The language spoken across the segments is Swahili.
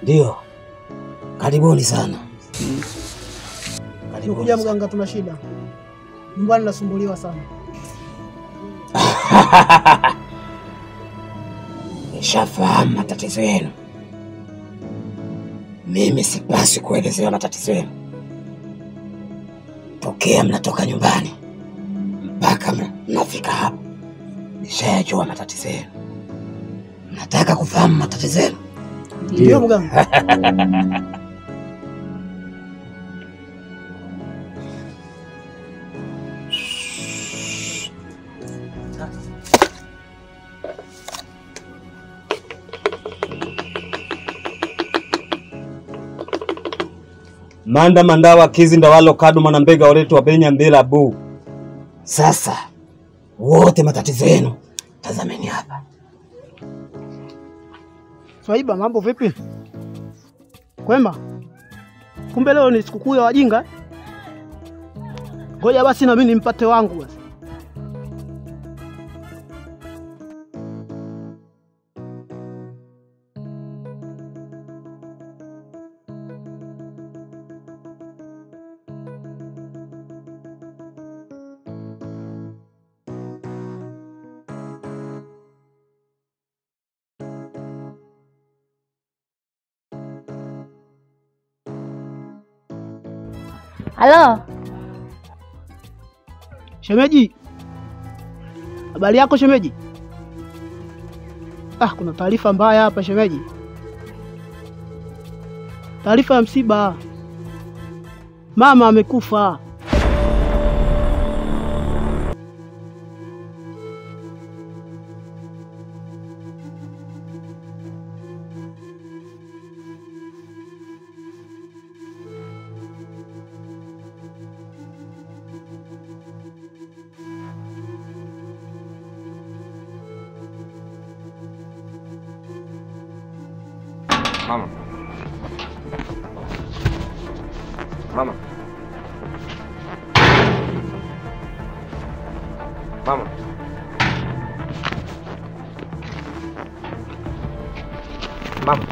Ndio. Karibuni sana. Kuja mganga, tuna shida. Nyumbani nasumbuliwa sana. Nishafahamu matatizo yenu. Mimi sipasi kuelezea matatizo yenu. Tokea mnatoka nyumbani mpaka mnafika hapa, nishayajua matatizo yenu. Mnataka kufahamu matatizo yenu? Ndio mganga. Manda mandawa kizi ndawalo kadu manambega oretu wabenya mbela bu. Sasa wote matatizo yenu tazameni hapa. Swaiba, mambo vipi? Kwema? Kumbe leo ni sikukuu ya wajinga? Ngoja basi na mimi nimpate wangu basi. Halo. Shemeji. Habari yako shemeji? Kuna taarifa mbaya hapa shemeji. Taarifa ya msiba. Mama amekufa. Mama. Mama. Mama. Mama.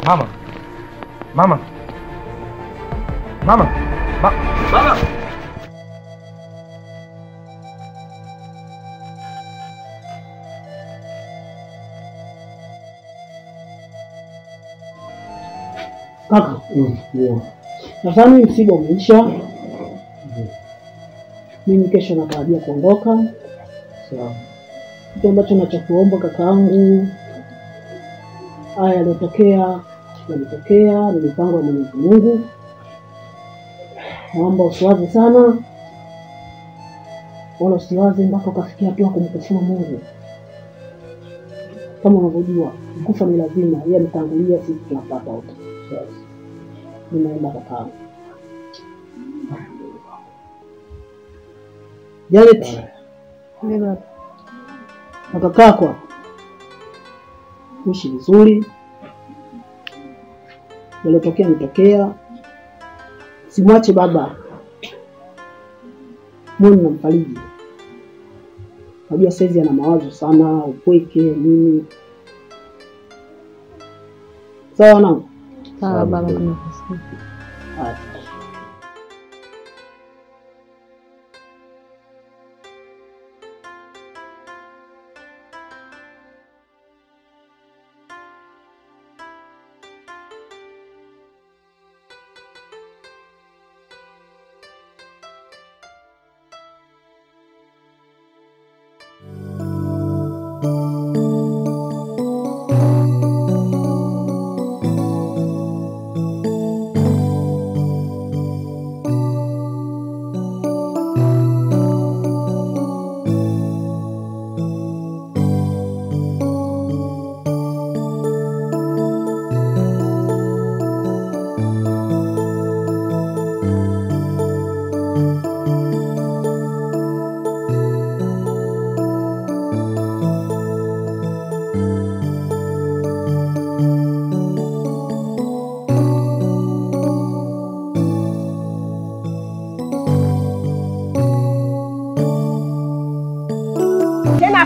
Mama. Mama. Mama. Mama. Kaka. Nadhani msiba umeisha. Mimi kesho natarajia kuondoka. Sawa. Kitu ambacho nachokuomba kakaangu, haya yaliyotokea yalitokea, ni mipango ya Mwenyezi Mungu. Naomba usiwaze sana. Wala usiwaze mpaka ukafikia hatua kumkufuru Mungu. Kama unavyojua, kufa ni lazima, yeye ametangulia, sisi tunapata wote. Ninaenda kakaangu. Janet. Nenda. Kakako. Uishi vizuri. Yalotokea nitokea. Simwache baba. Mungu namfariji. Najua saizi ana mawazo sana, upweke nini. Sawa na? Sawa baba, tunakusikia.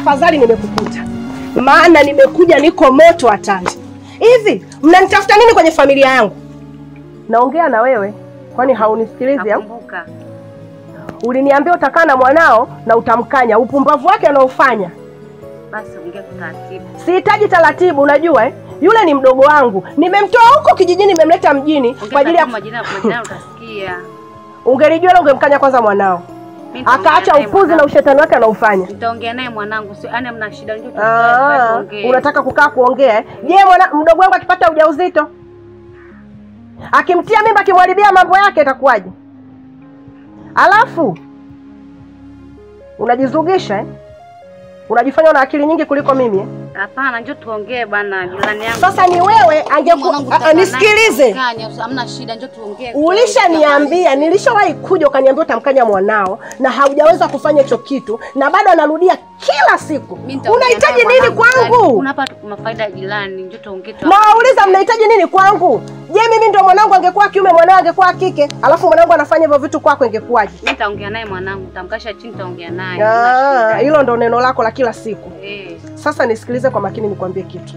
afadhali nimekukuta. Maana nimekuja niko moto hatari. Hivi, mnanitafuta nini kwenye familia yangu? Naongea na wewe, kwani haunisikilizi au? Nakumbuka. Uliniambia utakaa na mwanao na utamkanya upumbavu wake anaofanya. Basi ongea taratibu. Sihitaji taratibu, unajua yule ni mdogo wangu. Nimemtoa huko kijijini nimemleta mjini kwa ajili ya majina utasikia. Ungelijua leo ungemkanya kwanza mwanao. Akaacha upuzi na ushetani wake anaofanya. Nitaongea naye mwanangu, sio ana mna shida ndio tuongee. Unataka kukaa kuongea? Je, mdogo wangu akipata ujauzito? Akimtia mimba akimharibia mambo yake itakuwaje? Alafu unajizugisha unajifanya una akili nyingi kuliko mimi Hapana, njoo tuongee bana, jirani yangu. Sasa ni wewe nisikilize. Hamna shida, njoo tuongee. Ulishaniambia, nilishawahi kuja ukaniambia utamkanya mwanao na haujaweza kufanya hicho kitu na bado anarudia kila siku. Unahitaji nini kwangu? Unapata mafaida jirani, njoo tuongee tu. Nauliza mnahitaji nini kwangu? Je, mimi ndio mwanangu angekuwa kiume mwanao angekuwa kike? Alafu mwanangu anafanya hivyo vitu kwako ingekuwaje? Mimi nitaongea naye mwanangu, nitamkasha chini nitaongea naye. Hilo ndio neno lako la kila siku. Sasa nisikilize kwa makini nikwambie kitu.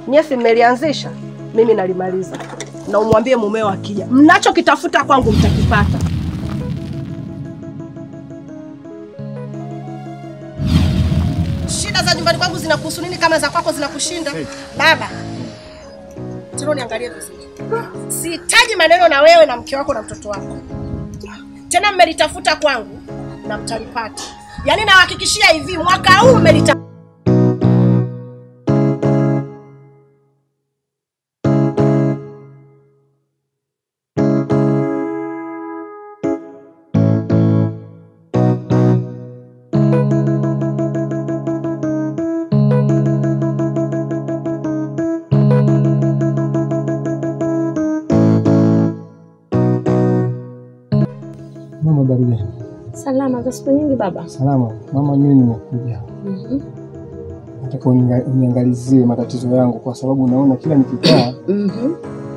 Nyesi mmelianzisha, mimi nalimaliza. Na umwambie mumeo akija, mnachokitafuta kwangu mtakipata. Shida za nyumbani kwangu zinakuhusu nini kama za kwako zinakushinda? Baba, tiro niangalie vizuri. Sihitaji maneno na wewe na mke wako na mtoto wako. Tena mmelitafuta kwangu na mtalipata. Yaani nawahakikishia hivi, mwaka huu mmelitafuta. Mama, habari gani? Salama, za siku nyingi baba. Salama. Mama, mimi nimekuja. Nataka uniangalizie matatizo yangu kwa sababu naona kila nikikaa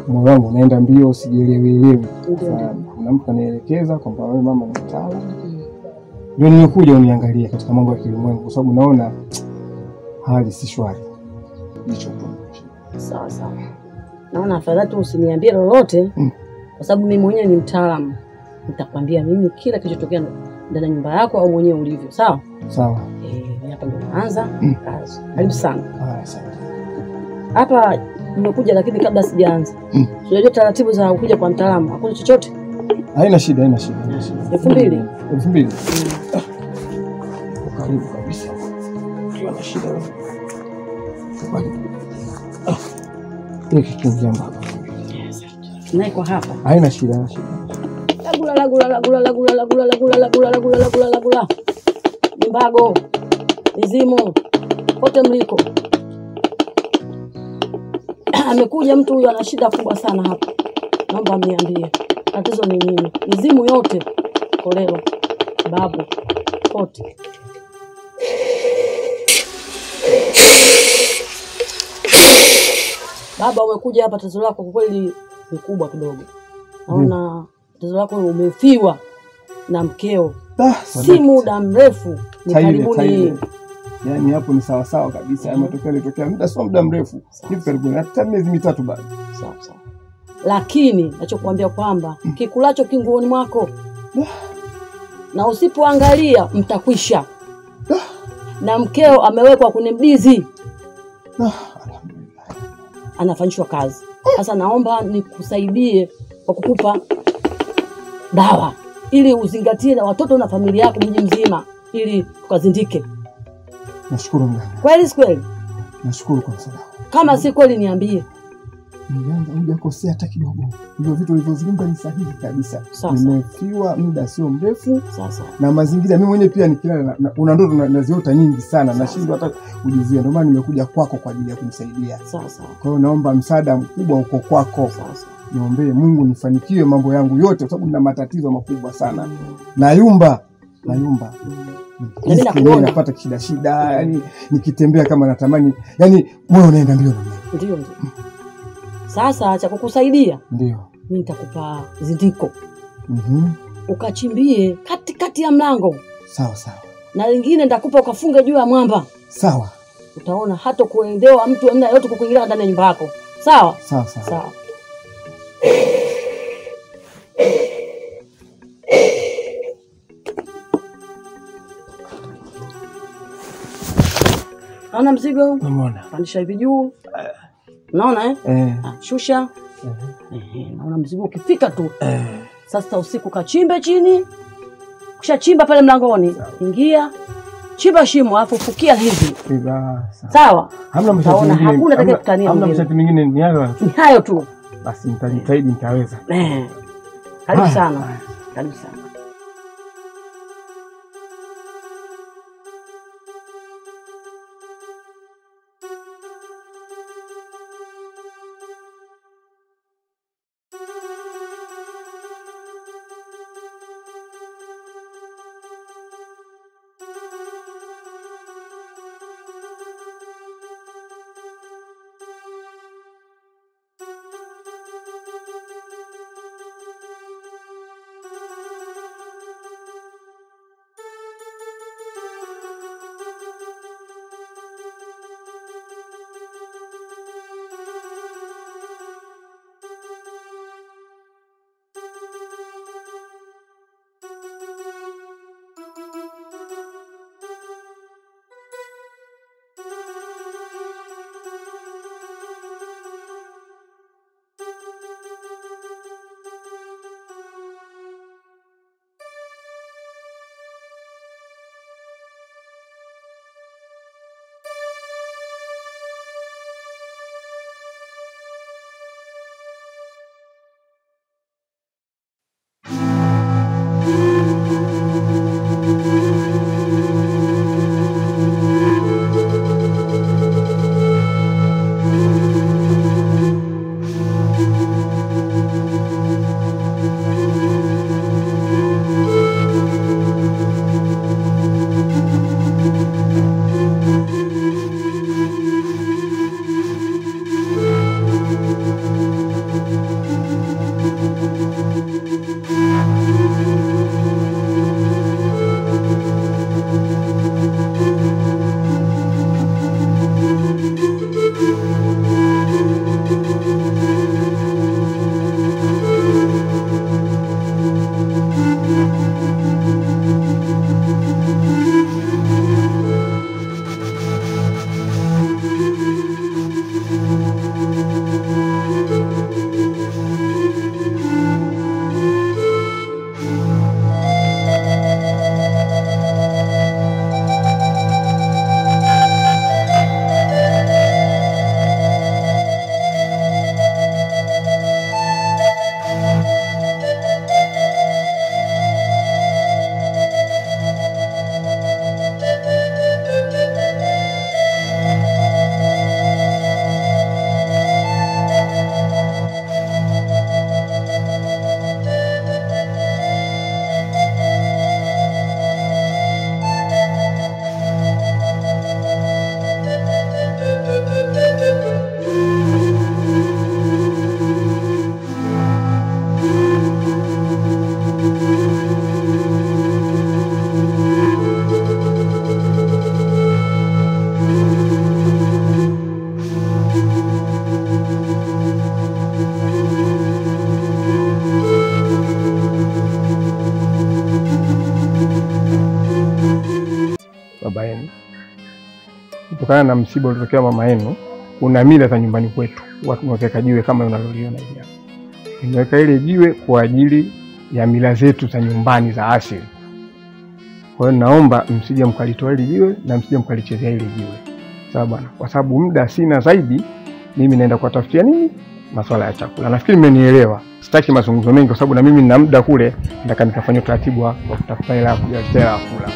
moyo wangu unaenda mbio, sijielewi. Kuna mtu anaelekeza kwamba wewe mama ni mtaalamu. Mimi nimekuja uniangalie katika mambo ya kilimwengu kwa sababu naona hali si shwari. Hicho tu. Sawa sawa. Naona afadhali tu usiniambie lolote kwa sababu mimi mwenyewe ni mtaalamu. Nitakwambia mimi kila kilichotokea ndani ya nyumba yako au mwenyewe ulivyo. Sawa? Sawa. Hapa ndo naanza kazi. Karibu sana. Asante. Hapa nimekuja lakini kabla sijaanza. Unajua taratibu za kuja kwa mtaalamu. Hakuna chochote? Haina shida. 2000. 2000. Karibu kabisa. Haina shida. Hiki kinjamba. Naiko hapa. Haina shida. Lagula. Mbago. Mizimu. Kote mliko. Amekuja mtu huyu ana shida kubwa sana hapa. Naomba mniambie. Tatizo ni nini? Mizimu yote. Kolero. Babu. Kote. Baba, umekuja hapa, tatizo lako kwa kweli ni kubwa kidogo. Naona tatizo lako umefiwa na mkeo. Si muda mrefu, ni karibuni. Yaani hapo ni sawa sawa kabisa. Matokeo yalitokea muda sio muda mrefu. Hivi karibuni hata miezi 3 bado. Sawa. Lakini nachokuambia kwamba kikulacho kinguoni mwako. Na usipoangalia mtakwisha. Na mkeo amewekwa kwenye mdizi. Anafanyishwa kazi. Sasa naomba nikusaidie kwa kukupa dawa ili uzingatie na watoto na familia yako mji mzima ili tukazindike. Nashukuru mganga. Kweli? Nashukuru kwa msaada. Kama si kweli niambie. Mganga, hujakosea hata kidogo. Hivyo vitu ulivyozungumza ni sahihi kabisa. Nimefiwa muda sio mrefu. Na mazingira mimi mwenyewe pia nikilala una ndoto naziota nyingi sana. Nashindwa hata kujizuia. Ndio maana nimekuja kwako kwa ajili ya kunisaidia. Sawa. Kwa hiyo naomba msaada mkubwa uko kwako. Niombe Mungu nifanikiwe mambo yangu yote kwa sababu nina matatizo makubwa sana. Nayumba. Mimi napata shida, yani nikitembea kama natamani, yani moyo unaenda mbio na mbio. Ndio. Sasa cha kukusaidia. Ndio. Mimi nitakupa zindiko. Ukachimbie katikati ya mlango. Sawa. na lingine nitakupa ukafunge juu ya mwamba. Sawa. Utaona hata kuendewa mtu amna yote kukuingilia ndani ya nyumba yako. Sawa? Sawa sawa. Sawa. Naona mzigo? Naona. Pandisha hivi juu. Unaona shusha. Naona mzigo ukifika tu. Sasa usiku kachimbe chini. Kisha chimba pale mlangoni. Ingia. Chimba shimo alafu fukia hivi. Sawa? Hamna mshati mwingine. Hakuna atakayekutania. Hamna mshati mwingine, ni hayo. Ni hayo tu. Basi nitajitahidi nitaweza. Karibu sana. Karibu sana. baba yenu. Kutokana na msiba uliotokea mama yenu, kuna mila za nyumbani kwetu. Watu waweka jiwe kama unaloliona hivi. Nimeweka ile jiwe kwa ajili ya mila zetu za nyumbani za asili. Kwa hiyo naomba msije mkalitoa ile jiwe na msije mkalichezea ile jiwe. Sawa bwana, kwa sababu muda sina zaidi, mimi naenda kuwatafutia nini? Masuala ya chakula. Nafikiri mmenielewa. Sitaki mazungumzo mengi kwa sababu na mimi nina muda kule, nataka nikafanye utaratibu wa kutafuta hela ya kula.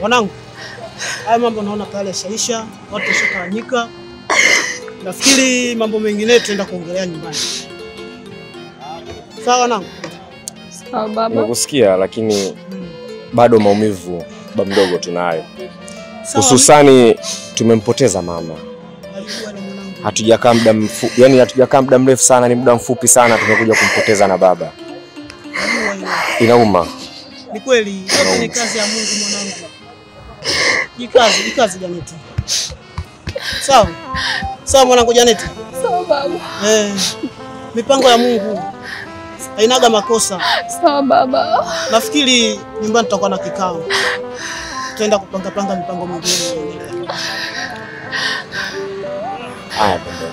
Wanangu, haya mambo naona pale yashaisha, watu washakawanyika. Nafikiri mambo mengine tuenda kuongelea nyumbani. Sawa wanangu? Sawa baba. Nakusikia lakini bado maumivu baba mdogo tunayo. Hususani tumempoteza mama. Hatujakaa muda mrefu sana, ni muda mfupi sana tumekuja kumpoteza na baba. Inauma. Ni kweli, ni kazi ya Mungu mwanangu. Jikazi Janeti. Sawa. Sawa mwanangu Janeti. Sawa baba. Mipango ya Mungu hainaga makosa. Sawa baba. Nafikiri nyumbani tutakuwa na kikao. Tutaenda kupanga mipango mingine. Haya baba.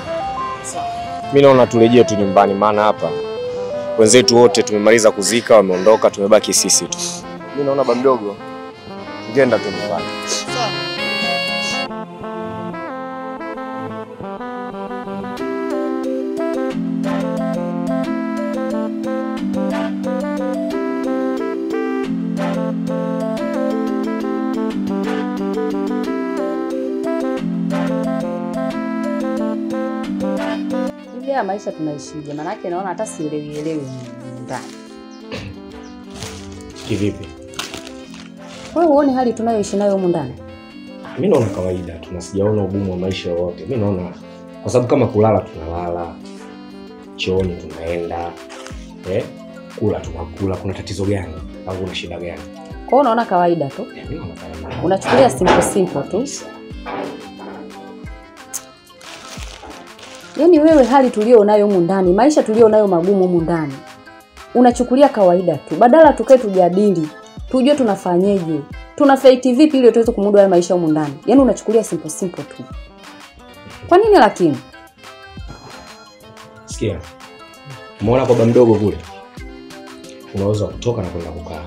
Mimi naona turejee tu nyumbani, maana hapa wenzetu wote tumemaliza kuzika, wameondoka, tumebaki sisi tu. Mimi naona baba mdogo ngenda tu nyumbani. Sawa. Ya maisha tunaishije? Manake naona hata sielewi ndani. Kivipi? Wewe uone hali tunayoishi nayo huko ndani. Mimi naona kawaida, tunasijaona ugumu wa maisha yote. Mimi naona kwa sababu kama kulala tunalala, chooni tunaenda, kula tunakula, kuna tatizo gani? Au kuna shida gani? Kwa hiyo unaona kawaida tu. Mimi naona kawaida. Unachukulia simple tu. Yaani wewe hali tulio nayo humu ndani, maisha tulio nayo magumu humu ndani, unachukulia kawaida tu. Badala tukae tujadili, tujue tunafanyeje, tunafight vipi ili tuweze kumudu haya maisha humu ndani. Yaani unachukulia simple tu. Kwa nini lakini? Sikia. Umeona baba mdogo kule? Unaweza kutoka na kwenda kukaa.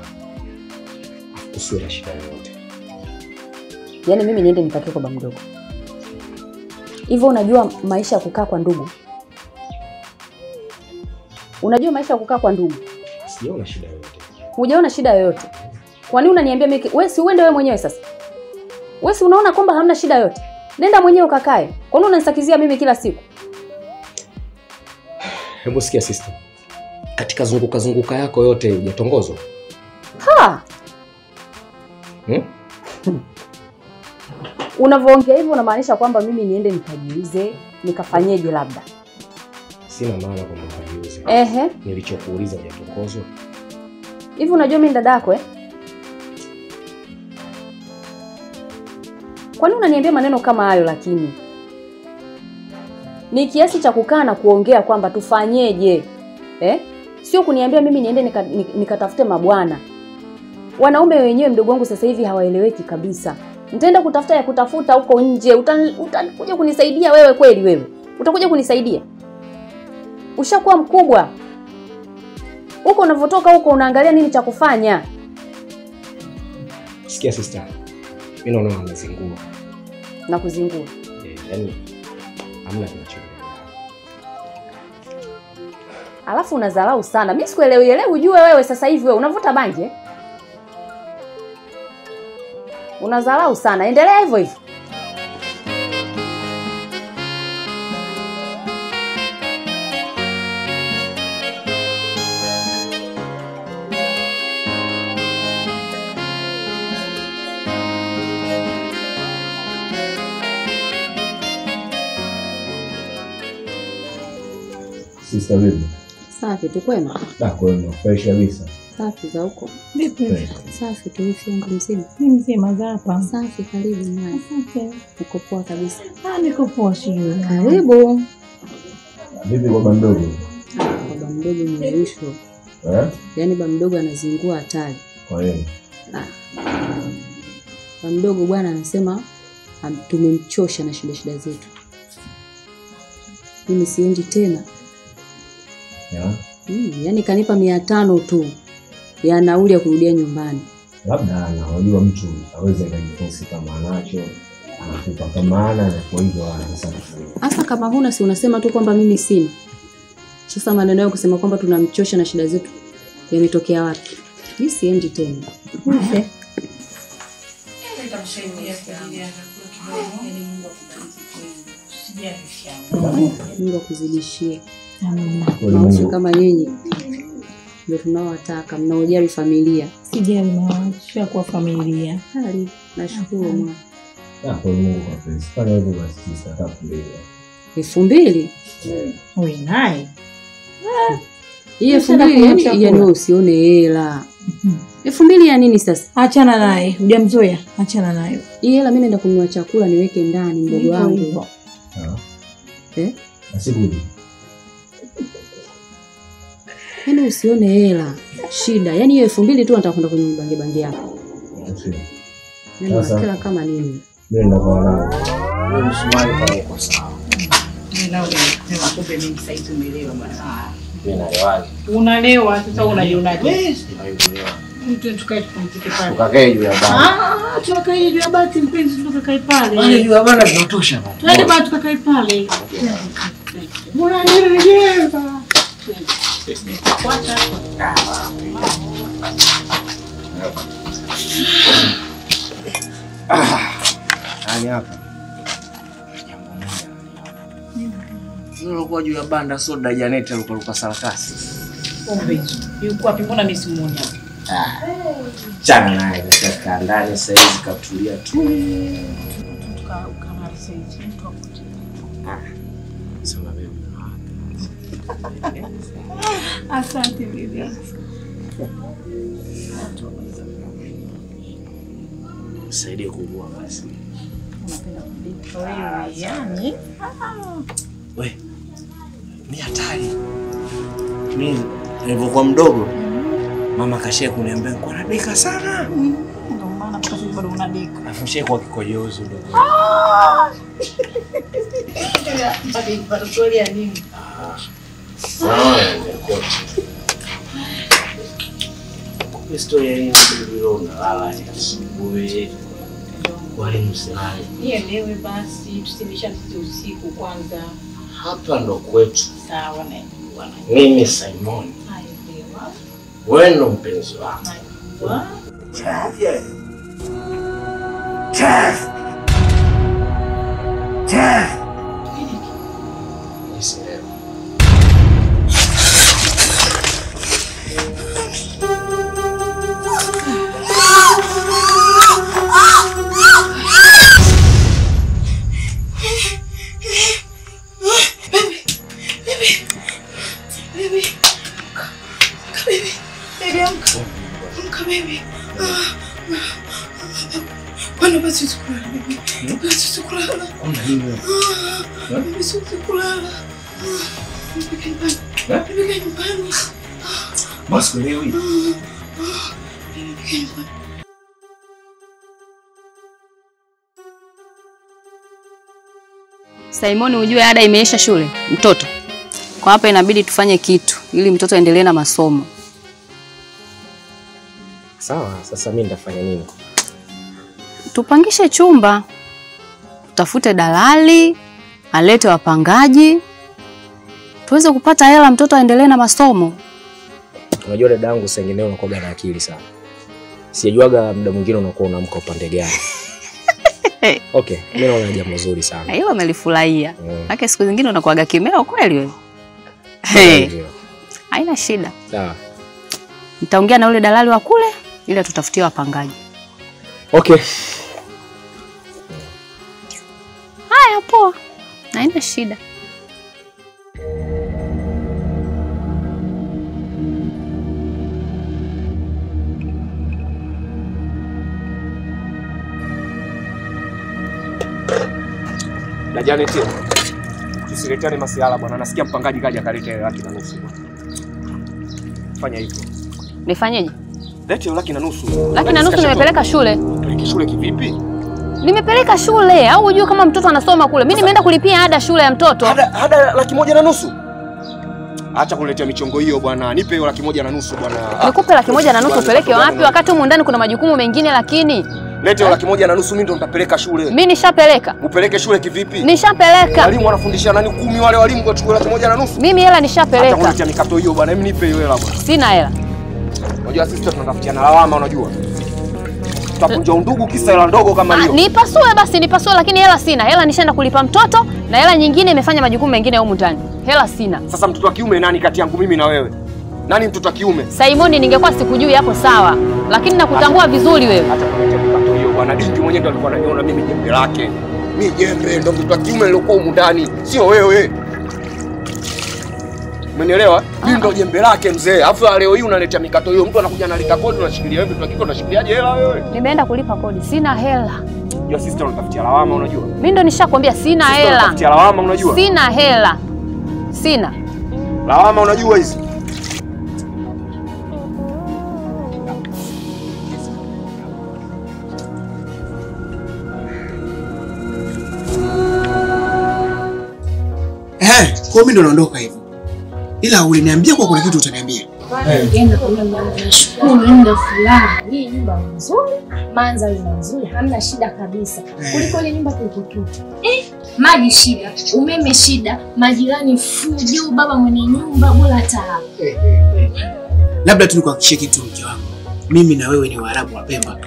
Usiwe na shida yoyote. Yaani mimi niende nikakie kwa baba mdogo. Hivyo unajua maisha ya kukaa kwa ndugu? Unajua maisha ya kukaa kwa ndugu? Sijaona shida yoyote. Hujaona shida yoyote. Kwa nini unaniambia mimi wewe si uende wewe mwenyewe sasa? Wewe si unaona kwamba hamna shida yoyote? Nenda mwenyewe ukakae. Kwa nini unanisakizia mimi kila siku? Hebu sikia sister. Katika zunguka yako yote hujatongozwa? Ha! Unavyoongea hivyo unamaanisha kwamba mimi niende nikajiuze, nikafanyeje labda? Sina maana kwamba nikajiuze. Nilichokuuliza hujatongozwa. Hivi unajua mimi dadako Kwa nini unaniambia maneno kama hayo lakini? Ni kiasi cha kukaa na kuongea kwamba tufanyeje. Sio kuniambia mimi niende nikatafute mabwana. Wanaume wenyewe mdogo wangu sasa hivi hawaeleweki kabisa. Nitaenda kutafuta huko nje. Utakuja kunisaidia wewe kweli wewe? Utakuja kunisaidia? Ushakuwa mkubwa. Huko unavotoka huko unaangalia nini cha kufanya? Sikia sister. Mimi naona unazingua. Na kuzingua. Yaani hamna kinachoendelea. Alafu unadharau sana. Mimi sikuelewi ujue wewe sasa hivi wewe unavuta bangi Unadharau sana. Endelea hivyo hivyo. Sister vipi? Safi tu kwema? Kwema, fresh kabisa. Safi za huko. Vipi? Safi tu yangu mzima. Ni mzima za hapa. Safi karibu naye. Asante. Uko poa kabisa. Niko poa sio. Karibu. Vipi baba mdogo? Baba mdogo ni mwisho. Yaani baba mdogo anazingua hatari. Kwa nini? Baba mdogo bwana anasema tumemchosha na shida zetu. Mimi siendi tena. Yaani kanipa 500 tu ya nauli ya kurudia nyumbani. Labda anajua mtu aweze kujifunza kama anacho, anakupa kama ana na kwa hivyo anasema. Hasa kama huna si unasema tu kwamba mimi sina. Sasa maneno yao kusema kwamba tunamchosha na shida zetu yametokea wapi? Mimi siendi tena. Nitakusaidia kwa ajili ya chakula kidogo ili Mungu akubariki kwa hiyo. Mungu akuzidishie. Maisha kama nyinyi ndio tunaowataka, mnaojali familia. Sijali maisha kwa familia. Hali nashukuru Mungu. Hapo Mungu kwa pesa. Fanya hivyo basi tutakulewa. 2000? Wewe naye. Hiyo 2000 yani usione hela. 2000 ya nini sasa? Achana naye. Hujamzoea. Achana naye. Hii hela mimi naenda kununua chakula niweke ndani mdogo wangu. Asigudi. Yaani usione hela. Shida. Yaani hiyo 2000 tu nataka kwenda kwenye bangi yako. Yaani kama nini? Mimi ndo kwa wewe msumari kwa uko sawa. Mimi nao ni makombe mingi sasa hivi umeelewa bwana. Mimi naelewa. Unalewa sasa unajionaje? Mtu tukae tupumzike pale. Tukakae juu ya bati. Tukakae juu ya bati mpenzi, tukakae pale. Pale juu ya bati tunatosha bwana. Twende basi tukakae pale. Unanirejeza. Wacha. Nani hapa? Ulikuwa juu ya banda soda Janet alikuwa sarakasi. Ombezo. Yuko wapi? Mbona mimi simuoni hapa? Chana naye katika ndani sasa hivi katulia tu. Kama sasa mtu akuti. Sema baby. Asante bibi. Saidie kujua basi. Unapenda kupika wewe yani? We. Ni hatari. Mimi nilipokuwa mdogo mama kashia kuniambia kwa nadeka sana. Ndio maana kwa sababu bado unadeka. Afushe kwa kikojozi ndio. Bado bado swali ya nini? Historia hii ndio unalala asubuhi. Wale msilani. Nielewe basi tusimisha usiku kwanza. Hapa ndo kwetu. Sawa na mimi Simon. Wewe ndo mpenzi wako. Chef. Simon, ujue ada imeisha shule mtoto. Kwa hapa inabidi tufanye kitu ili mtoto aendelee na masomo. Sawa, sasa mimi nitafanya nini? Tupangishe chumba. Tutafute dalali, alete wapangaji. Tuweze kupata hela mtoto aendelee na masomo. Unajua dadangu sasa ngine unakuwa na akili sana. Sijajuaga muda mwingine unakuwa unaamka upande gani. Okay, mimi naona jambo zuri sana. Hilo amelifurahia. Haki siku zingine unakuaga kimeo kweli wewe. Haina shida. Sawa. Nitaongea na yule dalali wa kule ili tutafutie wapangaji. Okay. Haya poa. Haina shida. Na Janet, tusiletane masiala bwana. Nasikia mpangaji kaja kaleta 1,200,000 bwana. Fanya hivyo. Nifanyeje? Lete 1,200,000. 1,200,000 nimepeleka shule. Peleke shule kivipi? Nimepeleka shule. Au unajua kama mtoto anasoma kule. Mimi nimeenda kulipia ada shule ya mtoto. Ada 1,100,000. Acha kuletea michongo hiyo bwana. Nipe hiyo 1,100,000 bwana. Nikupe 1,100,000 upeleke wapi wakati humu ndani kuna majukumu mengine lakini lete 1,100,000 mimi ndo nitapeleka shule. Mimi nishapeleka. Upeleke shule kivipi? Nishapeleka. Walimu wanafundisha nani 10 wale walimu kwa chukua 1,100,000? Mimi hela nishapeleka. Acha kuletea mikato hiyo bwana. Mimi nipe hiyo hela bwana. Sina hela. Unajua sisi tunatafutiana lawama unajua. Tutapunja undugu kisa hela ndogo kama hiyo. Nipasue basi, nipasue, lakini hela sina. Hela nishaenda kulipa mtoto na hela nyingine imefanya majukumu mengine humu ndani. Hela sina. Sasa mtoto wa kiume nani kati yangu mimi na wewe? Nani mtoto wa kiume? Simoni, ningekuwa sikujui hapo sawa, lakini nakutambua vizuri wewe. Hata kama mtoto hiyo bwana Dingi mwenyewe ndo alikuwa ananiona mimi jembe lake. Mimi jembe ndo mtoto wa kiume nilikuwa humu ndani, sio wewe. Umenielewa? Mimi ndo jembe lake mzee. Alafu leo hii unaleta mikato hiyo, mtu anakuja analeta kodi unashikilia wewe, mtu wa kike unashikiliaje hela wewe? Nimeenda kulipa kodi, sina hela. Unajua sister unatafutia lawama unajua? Mimi ndo nishakwambia sina hela. Unatafutia lawama unajua? Sina hela. Sina. Lawama unajua hizi? Kwa mimi ndo naondoka hivyo. Ila uliniambia kwa kuna kitu utaniambia. Nenda kwa mama, nashukuru nenda furaha. Hii nyumba nzuri, mandhari nzuri, hamna shida kabisa. Kuliko ile nyumba tulikotoka. Maji shida, umeme shida, majirani fujo, baba mwenye nyumba bora taa. Labda tu nikuhakikishie kitu mke wangu. Mimi na wewe ni Waarabu wa Pemba.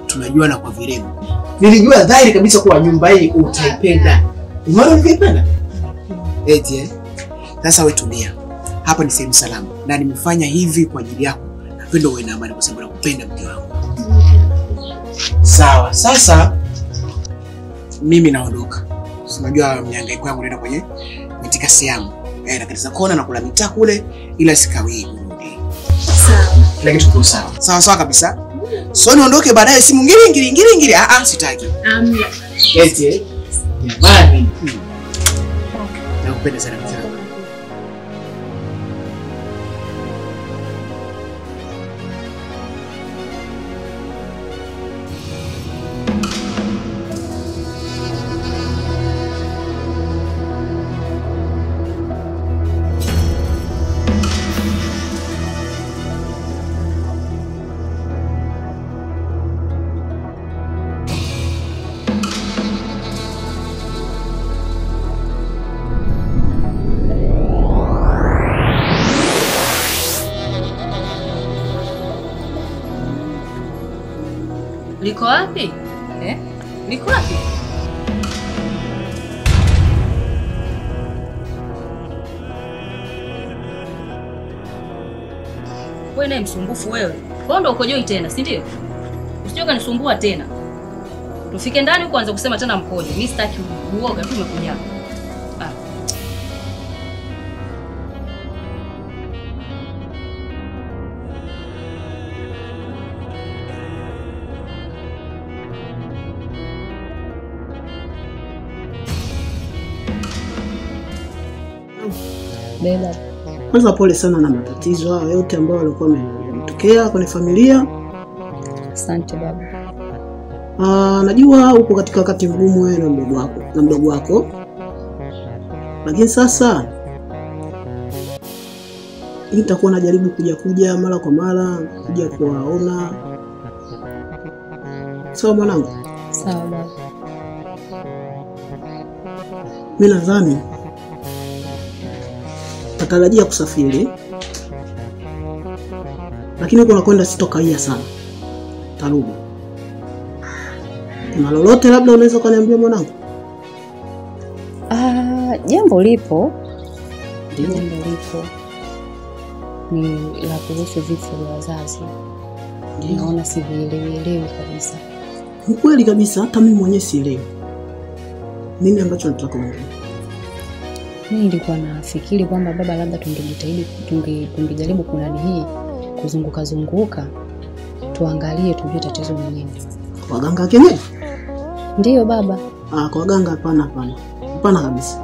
Tunajuana kwa virembo. Nilijua dhahiri kabisa kuwa nyumba hii utaipenda. Umeona ulivyoipenda? Sasa wewe tulia. Hapa ni sehemu salama na nimefanya hivi kwa ajili yako. Napenda uwe na amani kwa sababu nakupenda mke wangu. Sawa. Sasa mimi naondoka. Unajua mihangaiko yangu naenda kwenye mitikasi yangu. Na katika kona na kula mitaa kule ila sikawii kurudi. Sawa. Kila kitu kiko sawa. Sawa kabisa. So niondoke baadaye simu ngiri. Sitaki. Amna. Jamani. Nakupenda sana mke wangu. Liko wapi? Liko wapi? Wewe naye msumbufu wewe. Kwa ndo uko joi tena, si ndio? Usije kanisumbua tena. Tufike ndani kwanza kusema tena mkoje. Mimi sitaki uoga tu umekuja. Kwanza pole sana na matatizo hayo yote ambayo walikuwa yametokea kwenye familia. Asante baba. Najua upo katika wakati mgumu wewe na mdogo wako. Lakini sasa nitakuwa najaribu kuja mara kwa mara, kuja kuwaona. Sawa mwanangu? Sawa baba. Mimi nadhani natarajia kusafiri, lakini huko nakwenda sitokaia sana. Tarudi. Kuna lolote labda unaweza kuniambia mwanangu? Jambo lipo. Jambo lipo. Ni la kuhusu vifo vya wazazi. Naona sivielewi kabisa. Ni kweli kabisa, hata mimi mwenyewe sielewi. Nini ambacho nataka kuongea? Mimi nilikuwa nafikiri kwamba baba labda tungejaribu kunani hii kuzunguka tuangalie tujue tatizo ni nini. Waganga kienyeji? Ndiyo baba. Kwa waganga hapana. Hapana kabisa.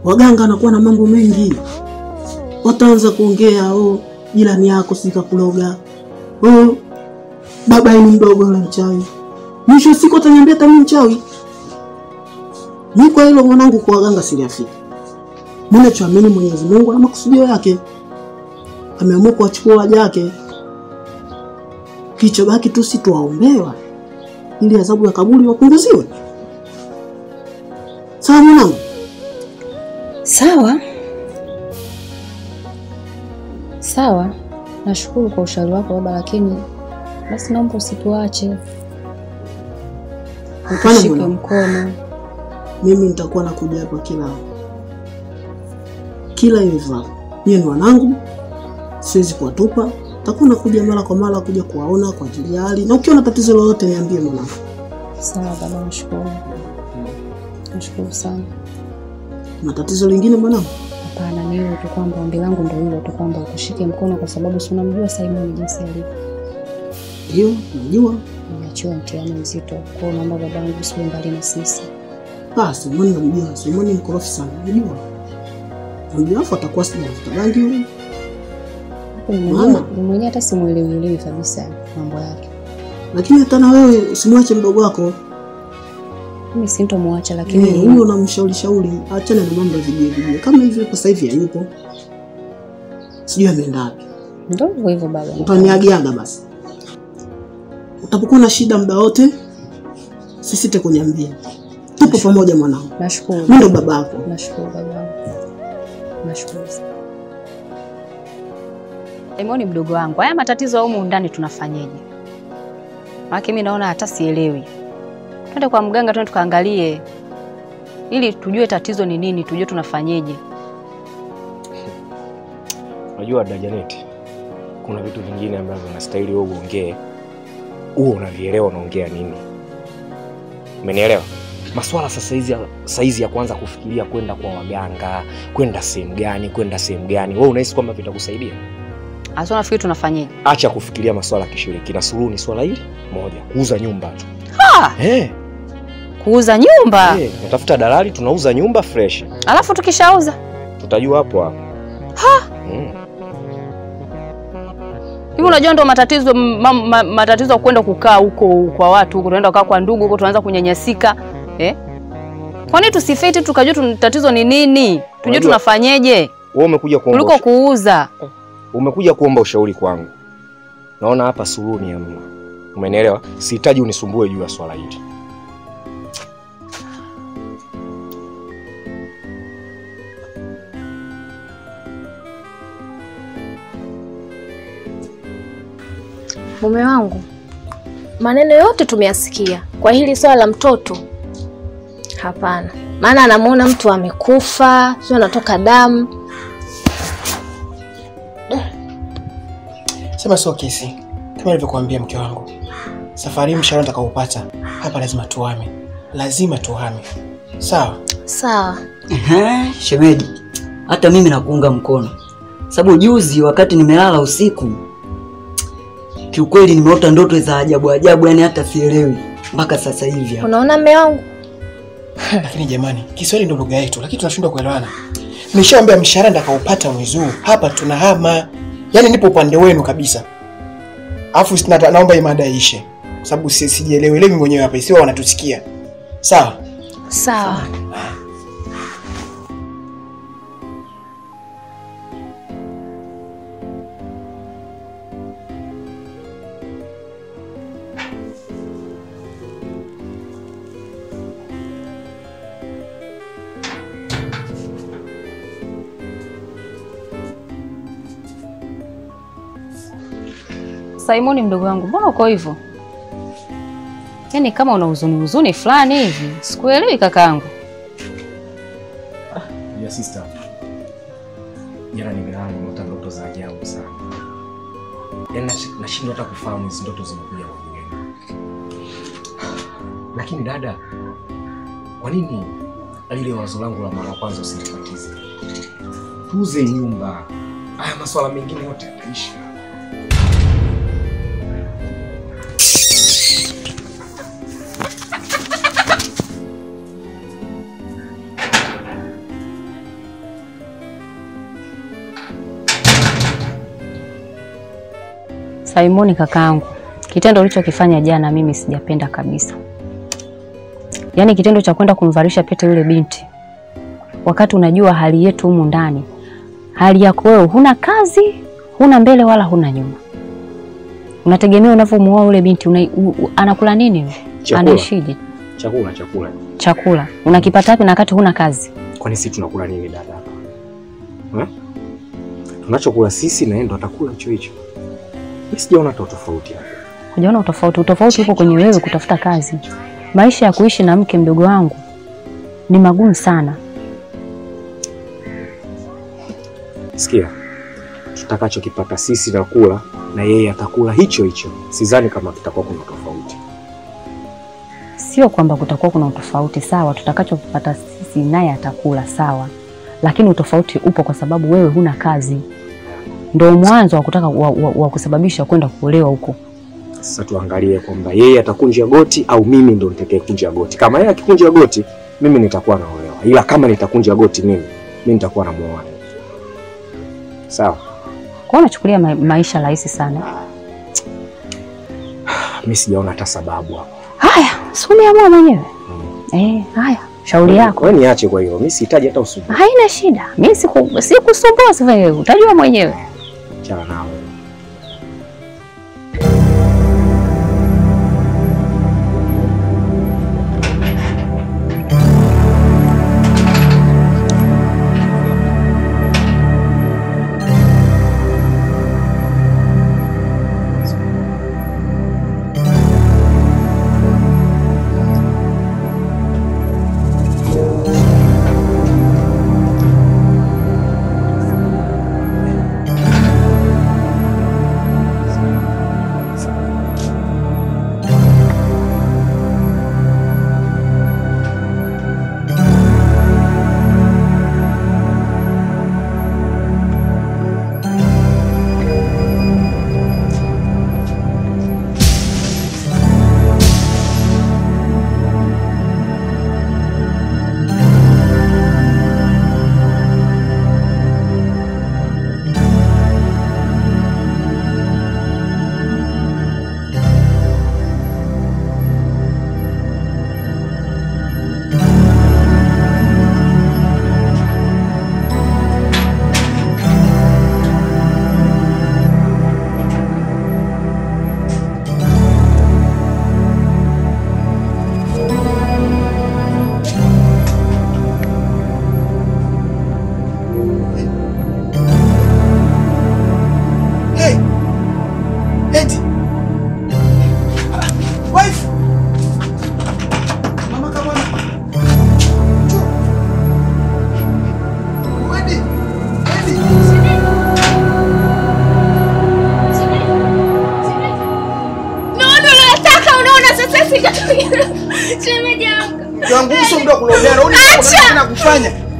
Waganga wanakuwa na mambo mengi. Wataanza kuongea, jirani yako sikakuloga. Baba yenu mdogo yule mchawi. Mwisho siku ataniambia tani mchawi. Mimi kwa hilo mwanangu kwa waganga siliafiki. Mimi nachoamini Mwenyezi Mungu na makusudio yake. Ameamua kuachukua waja wake. Kichobaki tu si tuwaombewa ili adhabu ya kaburi wapunguziwe. Sawa mwanangu? Sawa. Nashukuru kwa ushauri wako baba, lakini Basi naomba usituache. Hapana Ushike bwana. mkono. Mimi nitakuwa nakuja hapa kila hivi. Nyie ni wanangu. Siwezi kuwatupa. Nitakuwa nakuja mara kwa mara kuja kuwaona kwa ajili ya hali. Na ukiona tatizo lolote niambie mwanangu. Sawa baba, nashukuru. Nashukuru sana. Na tatizo lingine mwanangu? Hapana, ni hilo tu kwamba ombi langu ndio hilo tu kwamba ukushike mkono kwa sababu si unamjua Simon jinsi alivyo. Ndio, najua. Nimeachiwa mtihani mzito. Kwa hiyo naomba babangu usiwe mbali na sisi. Simon namjua. Simon ni mkorofi sana. Najua. Ndio afu atakuwa sijafuta bangi yule. Mwenyewe hata simuelewi kabisa mambo yake. Lakini hata na wewe usimwache mdogo wako. Mimi sintomwacha lakini huyo namshauri achane na mambo ya vijiji. Kama hivyo sasa hivi hayupo. Sijui ameenda wapi. Ndio hivyo baba. Utaniagiaga basi. Utapokuwa na shida muda wote sisite kuniambia. Tupo pamoja mwanangu. Nashukuru. Mimi ndo babako. Nashukuru baba. Nashukuru. Simoni mdogo wangu, haya matatizo humu ndani tunafanyaje? Maana mimi naona hata sielewi. Twende kwa mganga twende tukaangalie ili tujue tatizo ni nini, tujue tunafanyaje. Unajua dada Janet, kuna vitu vingine ambavyo unastahili wewe uongee. Unavielewa unaongea nini? Umenielewa? Maswala saizi ya kwanza kufikiria kwenda kwa waganga, kwenda sehemu gani, wewe unahisi kwamba vitakusaidia? Asa nafikiri tunafanyaje? Acha kufikiria maswala kishirikina, suluhu ni swala hili moja, kuuza nyumba tu. Kuuza nyumba? Natafuta dalali tunauza nyumba fresh. Alafu tukishauza tutajua hapo hapo. Hivi unajua ndo matatizo kwenda kukaa huko kwa watu huko, tunaenda kukaa kwa ndugu huko, tunaanza kunyanyasika. Kwa nini tusifeti tukajua tatizo ni nini? Tujue tunafanyaje? Wewe umekuja kuomba kuliko kuuza. Umekuja kuomba ushauri kwangu. Naona hapa suluhu ni hamna. Umenielewa? Sihitaji unisumbue juu ya swala hili. Mume wangu, maneno yote tumeyasikia. Kwa hili swala la mtoto, hapana. Maana anamuona mtu amekufa, sio anatoka damu. Sema sio kesi. Kama nilivyokuambia mke wangu, safari mshahara nitakaopata hapa lazima tuhame. Lazima tuhame. Sawa? Sawa. Shemeji, hata mimi nakuunga mkono. Sababu juzi wakati nimelala usiku, kiukweli nimeota ndoto za ajabu, yani hata sielewi mpaka sasa hivi. Unaona mume wangu? Lakini jamani, Kiswahili ndio lugha yetu, lakini tunashindwa kuelewana. Nimeshaambia mshahara nitakaopata mwezi huu hapa tunahama. Yaani nipo upande wenu kabisa. Alafu naomba hii mada iishe. Kwa sababu sijielewi mwenyewe hapa, isiwe wanatusikia. Sawa? Sawa. Simoni mdogo wangu, mbona uko hivyo? Yaani kama una huzuni fulani hivi. Sikuelewi kakaangu. Ya sister. Jana nimelala nimeota ndoto za ajabu sana. Yaani nashindwa hata kufahamu hizo ndoto zinakuja kwa nini. Lakini dada, kwa nini lile wazo langu la mara kwanza usilipatize? Tuuze nyumba. Haya masuala mengine yote yataisha. Simoni kakaangu, kitendo ulichokifanya jana mimi sijapenda kabisa. Yaani kitendo cha kwenda kumvalisha pete yule binti. Wakati unajua hali yetu humu ndani. Hali yako wewe huna kazi, huna mbele wala huna nyuma. Unategemea unavyomuoa yule binti anakula nini? Anaishije? Chakula. Unakipata wapi na wakati huna kazi? Kwani sisi tunakula nini dada? Tunachokula sisi na yeye ndo atakula hicho hicho. Mimi sijaona tofauti hapo. Hujaona utofauti? Utofauti upo kwenye wewe kutafuta kazi. Maisha ya kuishi na mke, mdogo wangu, ni magumu sana. Sikia, tutakachokipata sisi na kula na yeye atakula hicho hicho. Sidhani kama kitakuwa kuna tofauti. Sio kwamba kutakuwa kuna utofauti, sawa, tutakachopata sisi naye atakula, sawa. Lakini utofauti upo kwa sababu wewe huna kazi. Ndio mwanzo wa kutaka wa kusababisha kwenda kuolewa huko. Sasa tuangalie kwamba yeye atakunja goti au mimi ndo nitakayekunja goti. Kama yeye akikunja goti, mimi nitakuwa naolewa. Ila kama nitakunja goti mimi nitakuwa namuoa. Sawa. Kwa unachukulia maisha rahisi sana. Mimi sijaona hata sababu hapo. Haya, si umeamua mwenyewe. Haya, shauri yako. Wewe niache kwa hiyo. Mimi sihitaji hata usumbufu. Haina shida. Mimi sikusumbua sasa wewe. Utajua mwenyewe. Chana nao.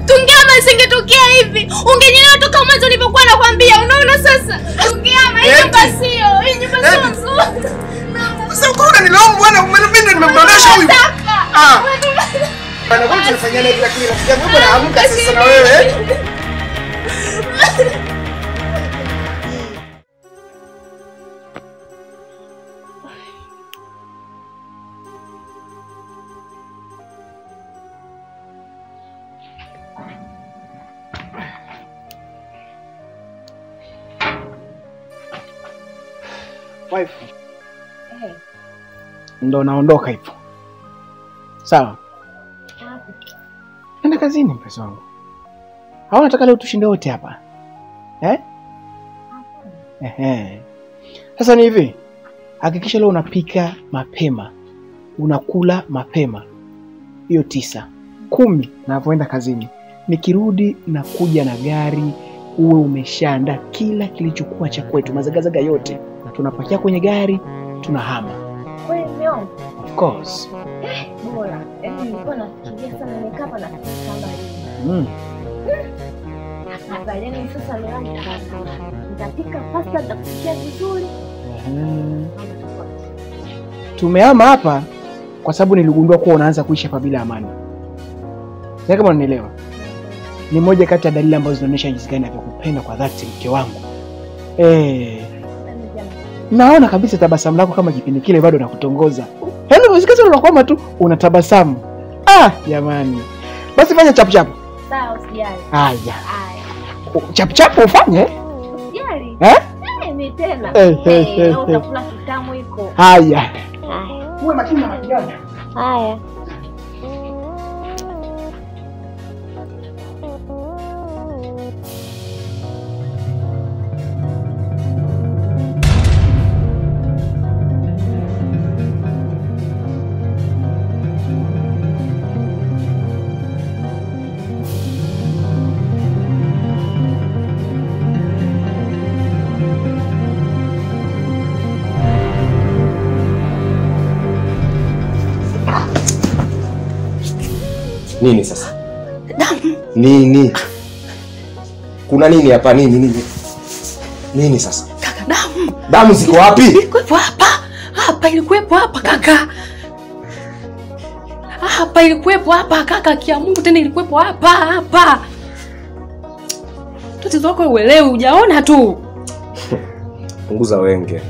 Tungeama singetokea hivi. Ungenielewa toka mwanzo nilipokuwa nakwambia. Unaona sasa? Tungeama hii nyumba sio. Hii nyumba sio nzuri. Sasa uko unanilaumu bwana, umenipenda nimemdondosha huyu. Bwana wewe tunafanya hivi lakini rafiki yangu bwana amka sasa na wewe. Wife. Ndo naondoka hivyo. Sawa. Nenda kazini mpenzi wangu. Au nataka leo tushinde wote hapa? Sasa ni hivi. Hakikisha leo unapika mapema. Unakula mapema. Hiyo 9. 10 napoenda kazini. Nikirudi na kuja na gari, uwe umeshaandaa kila kilichokuwa cha kwetu, mazagazaga yote. Tunapakia kwenye gari, tunahama. Wewe umeona? Of course. Bora. Nilikuwa nafikiria sana nikapa na kamba hii. Sasa leo nitapika pasta nitakupikia vizuri. Tumehama hapa kwa sababu niligundua kuwa unaanza kuishi hapa bila amani. Sasa kama unanielewa. Ni moja kati ya dalili ambazo zinaonyesha jinsi gani nakupenda kwa dhati mke wangu. Naona kabisa tabasamu lako kama kipindi kile bado nakutongoza. Yaani usikase unakwama tu unatabasamu. Jamani. Basi fanya chap chap. Sawa, usijali. Haya. Chap chap ufanye? Usijali. Mimi tena. Utakula kitamu iko. Haya. Uwe makini na mapigano. Haya. Nini sasa? Damu. Nini? Kuna nini hapa? Nini sasa? Kaka, damu. Damu ziko wapi? Ilikuwepo hapa. Hapa ilikuwepo hapa kaka. Hapa ilikuwepo hapa kaka, kia Mungu tena ilikuwepo hapa. Tatizo lako uelewi, hujaona tu. Punguza wenge.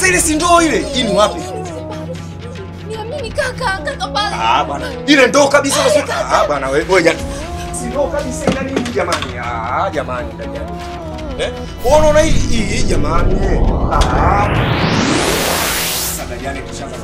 Ile si ndoo ile. Hii ni wapi? Niamini kaka pale. Bwana. Ile ndoo kabisa unasema. Bwana wewe jana. Si ndoo kabisa ina nini jamani? Jamani ndani. Unaona hii jamani. Sasa jana kishaanza.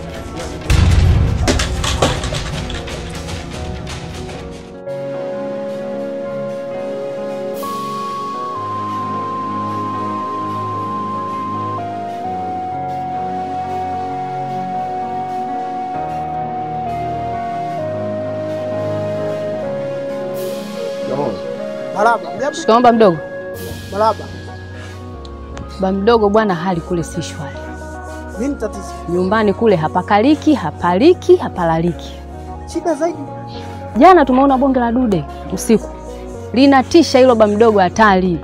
Shikamoo ba mdogo. Maraba. Ba mdogo bwana, hali kule si shwari. Nini tatizo? Nyumbani kule hapakaliki, hapalaliki. Shida zaidi. Jana tumeona bonge la dude usiku. Linatisha hilo ba mdogo, hatari.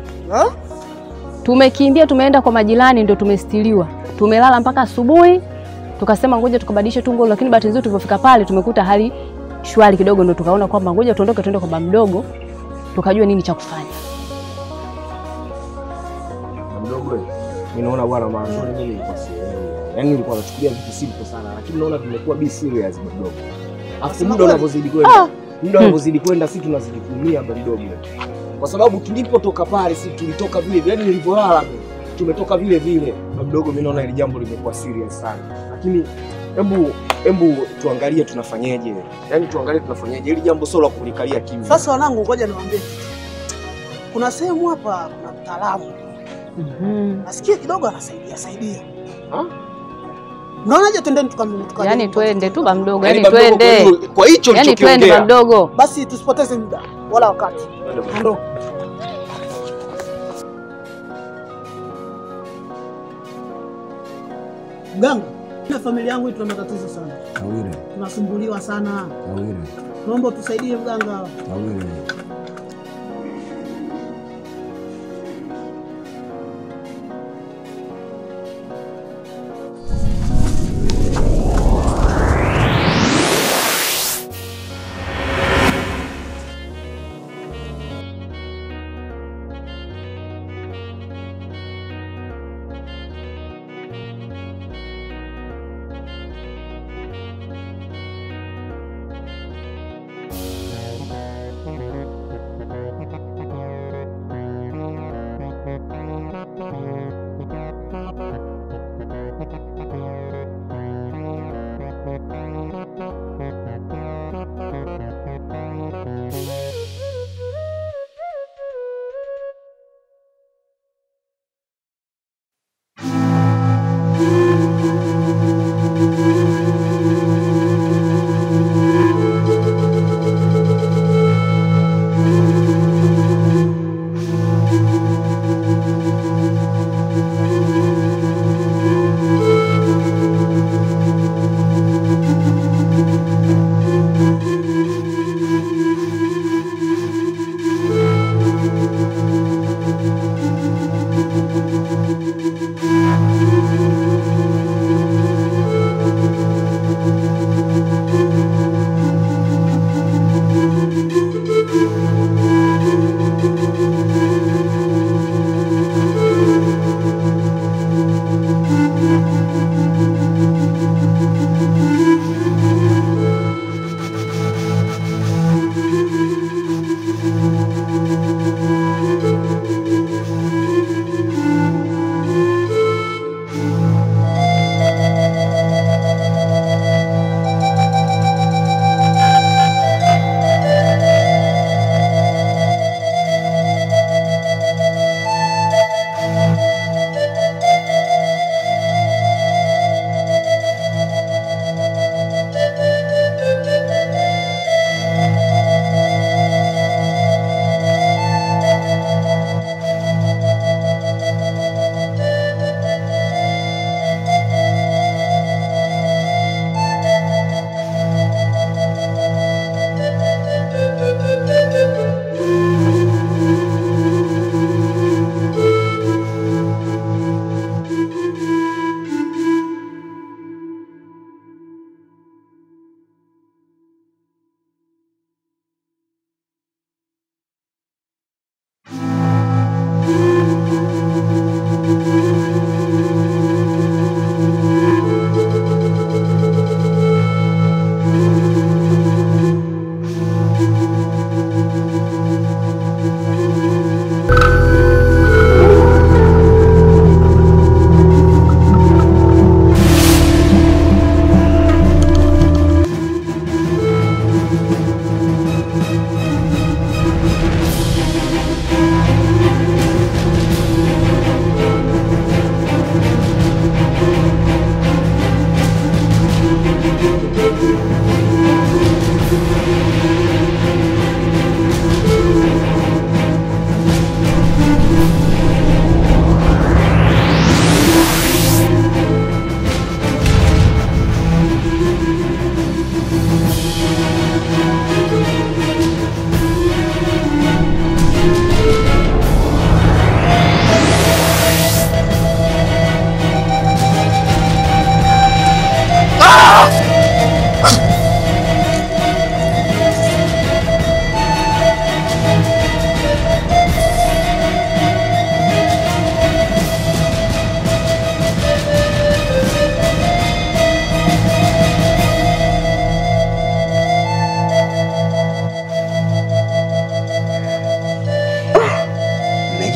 Tumekimbia tumeenda kwa majirani, ndio tumestiliwa. Tumelala mpaka asubuhi. Tukasema ngoja tukabadilishe tungo, lakini bahati nzuri tulipofika pale tumekuta hali shwari kidogo, ndio tukaona kwamba ngoja tuondoke tuende kwa ba mdogo. Tukajua nini cha kufanya. Mdogo wewe, mimi naona bwana maana mimi nilikuwa sielewi. Yaani nilikuwa nachukulia vitu simple sana, lakini naona vimekuwa be serious mdogo. Afu muda unapozidi kwenda, sisi tunazidi kuumia mdogo. Kwa sababu tulipotoka pale sisi tulitoka vile vile, yaani nilipolala tumetoka vile vile. Mdogo, mimi naona ile jambo limekuwa serious sana. Lakini hebu tuangalie tunafanyaje. Yaani tuangalie tunafanyaje. Hili jambo sio la kulikalia kimya. Sasa wanangu, ngoja niwaambie. Kuna sehemu hapa kuna mtaalamu. Nasikia kidogo anasaidia. Unaonaje twendeni tukamleta? Yaani twende tu ba mdogo, yaani twende. Kwa hicho ulichokiongea. Yaani twende ba mdogo. Basi tusipoteze muda wala wakati. Ndio. Mganga, na familia yangu tuna matatizo sana. Tawile. Tunasumbuliwa sana. Tawile. Naomba tusaidie mganga. Tawile.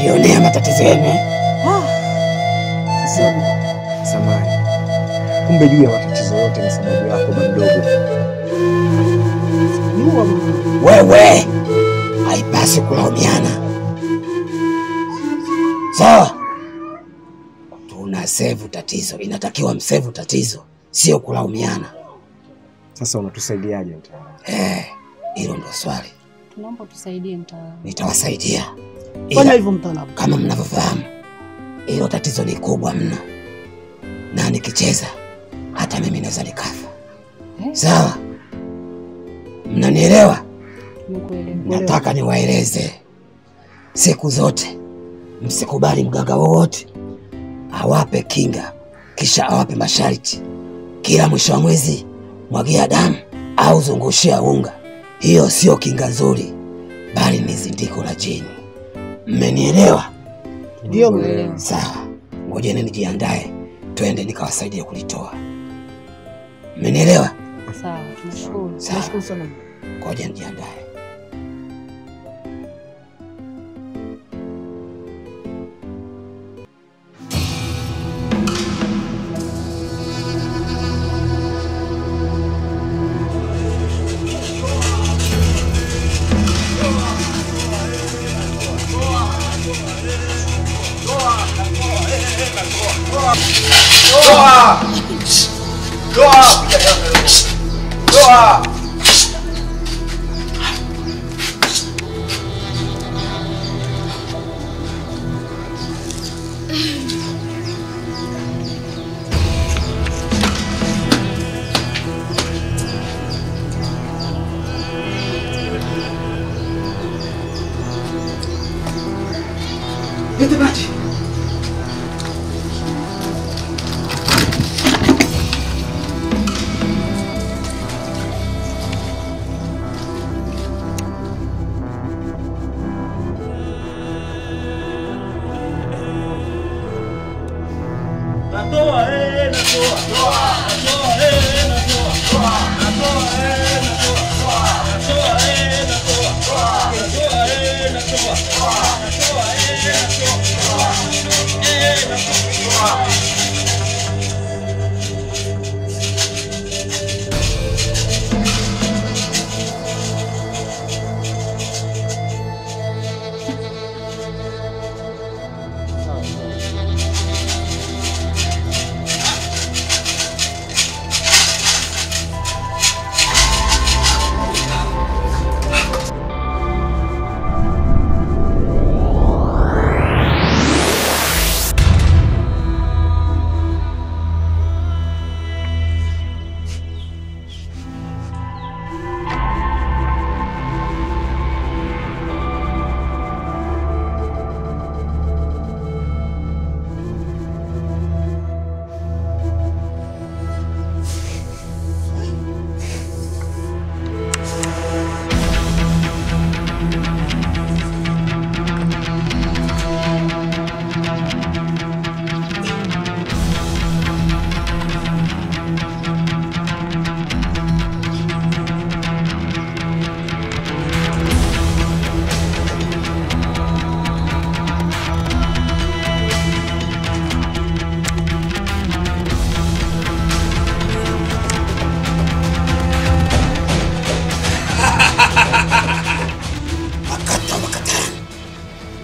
Jionea matatizo yenu. Samahani. Kumbe juu ya matatizo yote ni sababu yako mdogo. Wewe haipasi kulaumiana. Sawa? Tuna save tatizo. Inatakiwa msave tatizo, sio kulaumiana. Sasa unatusaidiaje mtaalamu? Hilo ndo swali. Tunaomba tusaidie mtaalamu. Nitawasaidia. Fanya hivyo mtaalamu. Kama mnavyofahamu, hilo tatizo ni kubwa mno. na nikicheza hata mimi naweza nikafa. Sawa? Mnanielewa? Nataka niwaeleze, siku zote msikubali mganga wowote awape kinga kisha awape masharti. Kila mwisho wa mwezi mwagia damu au zungushia unga. Hiyo sio kinga nzuri, bali ni zindiko la jini. Mmenielewa? Ndio mmeelewa. Sawa, ngojeni nijiandae, twende nikawasaidie kulitoa. Mmenielewa? Sawa, tunashukuru. Tunashukuru sana. Ngoja nijiandae. Lete maji.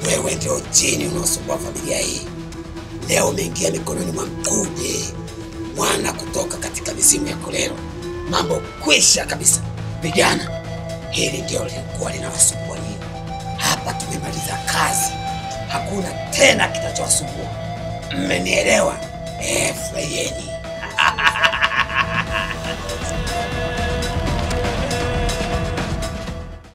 Wewe ndio jini unaosumbua familia hii. Leo umeingia mikononi mwa Mkude, mwana kutoka katika mizimu ya Kolero. Mambo kwisha kabisa. Vijana, hili ndio lilikuwa linawasumbua nyinyi. Hapa tumemaliza kazi, hakuna tena kitachowasumbua. Mmenielewa? Furahiyeni.